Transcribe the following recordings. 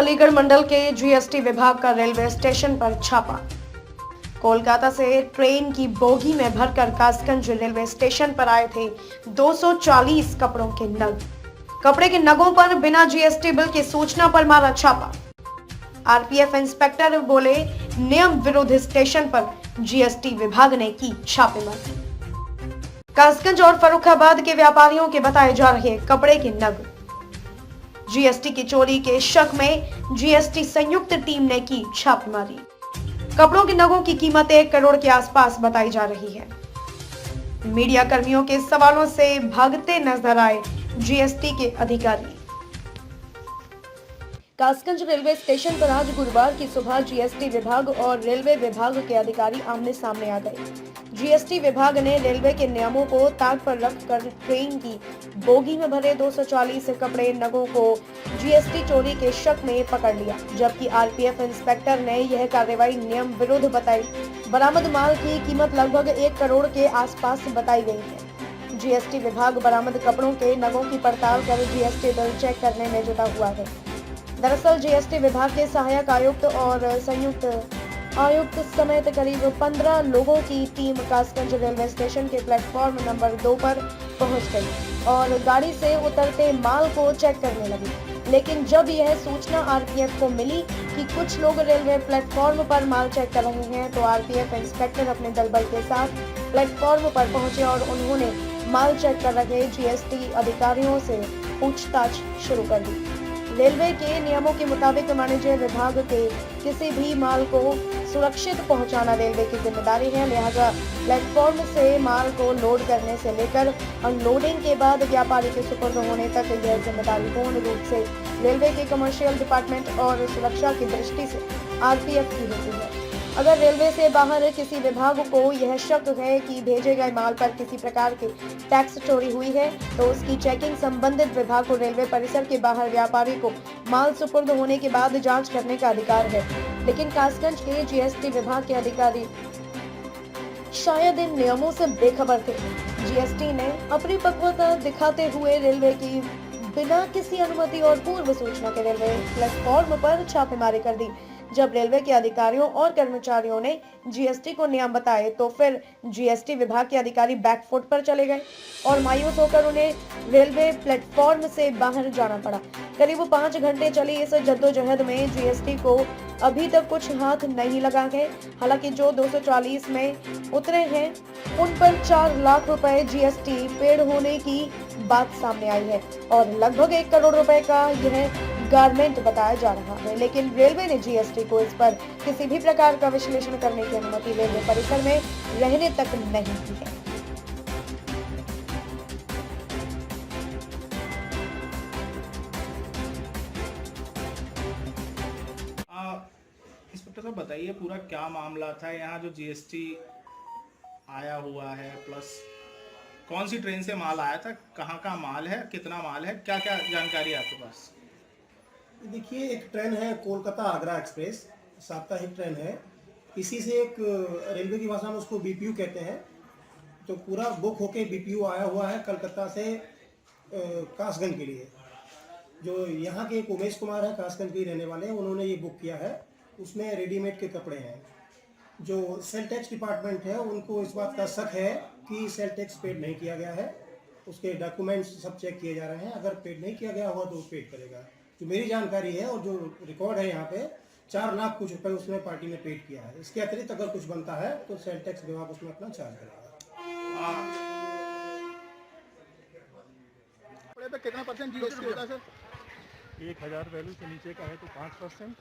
अलीगढ़ मंडल के जीएसटी विभाग का रेलवे स्टेशन पर छापा। कोलकाता से ट्रेन की बोगी में भरकर कासगंज रेलवे स्टेशन पर आए थे 240 कपड़ों के नग। कपड़े के नगों पर बिना जीएसटी बिल की सूचना पर मारा छापा। आरपीएफ इंस्पेक्टर बोले, नियम विरुद्ध स्टेशन पर जीएसटी विभाग ने की छापेमारी। कासगंज और फर्रुखाबाद के व्यापारियों के बताए जा रहे कपड़े के नग। जीएसटी की चोरी के शक में जीएसटी संयुक्त टीम ने की छापेमारी। कपड़ों के नगों की कीमत 1 करोड़ के आसपास बताई जा रही है। मीडिया कर्मियों के सवालों से भागते नजर आए जीएसटी के अधिकारी। कासगंज रेलवे स्टेशन पर आज गुरुवार की सुबह जीएसटी विभाग और रेलवे विभाग के अधिकारी आमने सामने आ गए। जीएसटी विभाग ने रेलवे के नियमों को ताक पर रखकर ट्रेन की बोगी में भरे 240 कपड़े नगों को जीएसटी चोरी के शक में पकड़ लिया, जबकि आरपीएफ इंस्पेक्टर ने यह कार्रवाई नियम विरुद्ध बताई। बरामद माल की कीमत लगभग 1 करोड़ के आसपास बताई गई है। जीएसटी विभाग बरामद कपड़ों के नगों की पड़ताल कर जीएसटी बिल चेक करने में जुटा हुआ है। दरअसल जीएसटी विभाग के सहायक आयुक्त और संयुक्त आयुक्त समेत करीब 15 लोगों की टीम कासगंज रेलवे स्टेशन के प्लेटफॉर्म नंबर 2 पर पहुंच गई और गाड़ी से उतरते माल को चेक करने लगी। लेकिन जब यह सूचना आरपीएफ को मिली कि कुछ लोग रेलवे प्लेटफॉर्म पर माल चेक कर रहे हैं, तो आरपीएफ इंस्पेक्टर अपने दलबल के साथ प्लेटफॉर्म पर पहुंचे और उन्होंने माल चेक कर रहे जीएसटी अधिकारियों से पूछताछ शुरू कर दी। रेलवे के नियमों के मुताबिक वाणिज्य विभाग के किसी भी माल को सुरक्षित पहुंचाना रेलवे की जिम्मेदारी है। लिहाजा प्लेटफॉर्म से माल को लोड करने से लेकर अनलोडिंग के बाद व्यापारी के सुपुर्द होने तक यह जिम्मेदारी पूर्ण रूप से रेलवे के कमर्शियल डिपार्टमेंट और सुरक्षा की दृष्टि से आरपीएफ की होती है। अगर रेलवे से बाहर किसी विभाग को यह शक है कि भेजे गए माल पर किसी प्रकार की टैक्स चोरी हुई है, तो उसकी चेकिंग संबंधित विभाग को रेलवे परिसर के बाहर व्यापारी को माल सुपुर्द होने के बाद जांच करने का अधिकार है। लेकिन कासगंज के जीएसटी विभाग के अधिकारी शायद इन नियमों से बेखबर थे। जीएसटी ने अपनी पक्वता दिखाते हुए रेलवे की बिना किसी अनुमति और पूर्व सूचना के रेलवे प्लेटफॉर्म पर छापेमारी कर दी। जब रेलवे के अधिकारियों और कर्मचारियों ने जीएसटी को नियम बताए, तो फिर जीएसटी विभाग के अधिकारी बैकफुट पर चले गए और मायूस होकर उन्हें रेलवे प्लेटफॉर्म से बाहर जाना पड़ा। करीब 5 घंटे चली इस जद्दोजहद में जीएसटी को अभी तक कुछ हाथ नहीं लगा है। हालांकि जो 240 में उतरे हैं, उन पर 4 लाख रुपए जीएसटी पेड होने की बात सामने आई है और लगभग 1 करोड़ रुपए का यह गारमेंट बताया जा रहा है। लेकिन रेलवे ने जीएसटी को इस पर किसी भी प्रकार का विश्लेषण करने की अनुमति रेलवे परिसर में रहने तक नहीं दी है। इंस्पेक्टर साहब बताइए, पूरा क्या मामला था यहाँ जो जीएसटी आया हुआ है, प्लस कौन सी ट्रेन से माल आया था, कहाँ का माल है, कितना माल है, क्या क्या जानकारी है आपके पास? देखिए, एक ट्रेन है कोलकाता आगरा एक्सप्रेस, साप्ताहिक ट्रेन है। इसी से एक रेलवे की भाषा में उसको बीपीयू कहते हैं। तो पूरा बुक होके बीपीयू आया हुआ है कलकत्ता से कासगंज के लिए। जो यहाँ के एक उमेश कुमार है, कासगंज के रहने वाले हैं, उन्होंने ये बुक किया है। उसमें रेडीमेड के कपड़े हैं। जो सेल टैक्स डिपार्टमेंट है, उनको इस बात का शक है कि सेल टैक्स पेड नहीं किया गया है। उसके डॉक्यूमेंट्स सब चेक किए जा रहे हैं। अगर पेड नहीं किया गया हुआ तो पेड करेगा। जो मेरी जानकारी है और जो रिकॉर्ड है यहाँ पे, 4 लाख कुछ रुपए उसने पार्टी ने पेड किया है। इसके अतिरिक्त अगर कुछ बनता है तो सेल टैक्स विभाग उसमें अपना चार्ज करेगा। कपड़े पे कितना % जीएसटी होता है सर? 1000 वैल्यू से नीचे का है तो 5%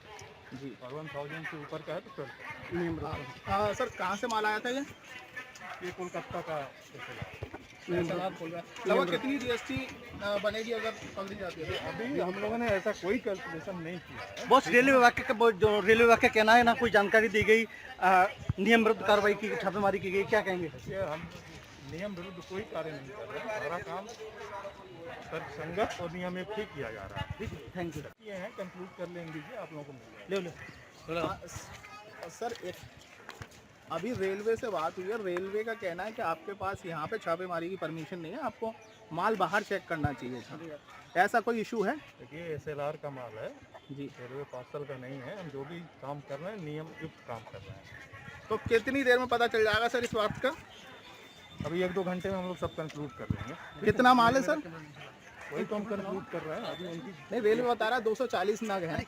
जी, और 1000 से ऊपर का है तो 12%। सर कहाँ से माल आया था ये कोलकाता का स्पेशल है। लगभग कितनी जीएसटी बनेगी अगर पकड़ी जाती है? अभी हम लोगों ने ऐसा कोई कैलकुलेशन नहीं किया है। बस रेलवे विभाग का जो रेलवे विभाग का कहना है ना, कोई जानकारी दी गई, नियम विरुद्ध कार्रवाई की, छापेमारी की गई, क्या कहेंगे? हम नियम विरुद्ध कोई कार्य नहीं कर रहे हैं। सारा काम तर्कसंगत और नियमित ही किया जा रहा है। Thank you. ये है, कंक्लूड कर लेंगे, आप लोगों को मिल जाएगा। सर एक अभी रेलवे से बात हुई है, रेलवे का कहना है कि आपके पास यहाँ पे छापेमारी की परमिशन नहीं है, आपको माल बाहर चेक करना चाहिए था। ऐसा कोई इशू है? देखिए SLR का माल है जी। रेलवे पार्सल का नहीं है। हम जो भी काम कर रहे हैं नियम युक्त काम कर रहे हैं। तो कितनी देर में पता चल जाएगा सर इस बात का? अभी 1-2 घंटे में हम लोग सब कंक्लूड कर लेंगे। कितना माल है सर? वही तो हम कंक्लूड कर रहे हैं अभी उनकी। नहीं, रेलवे बता रहा है 240 नग हैं।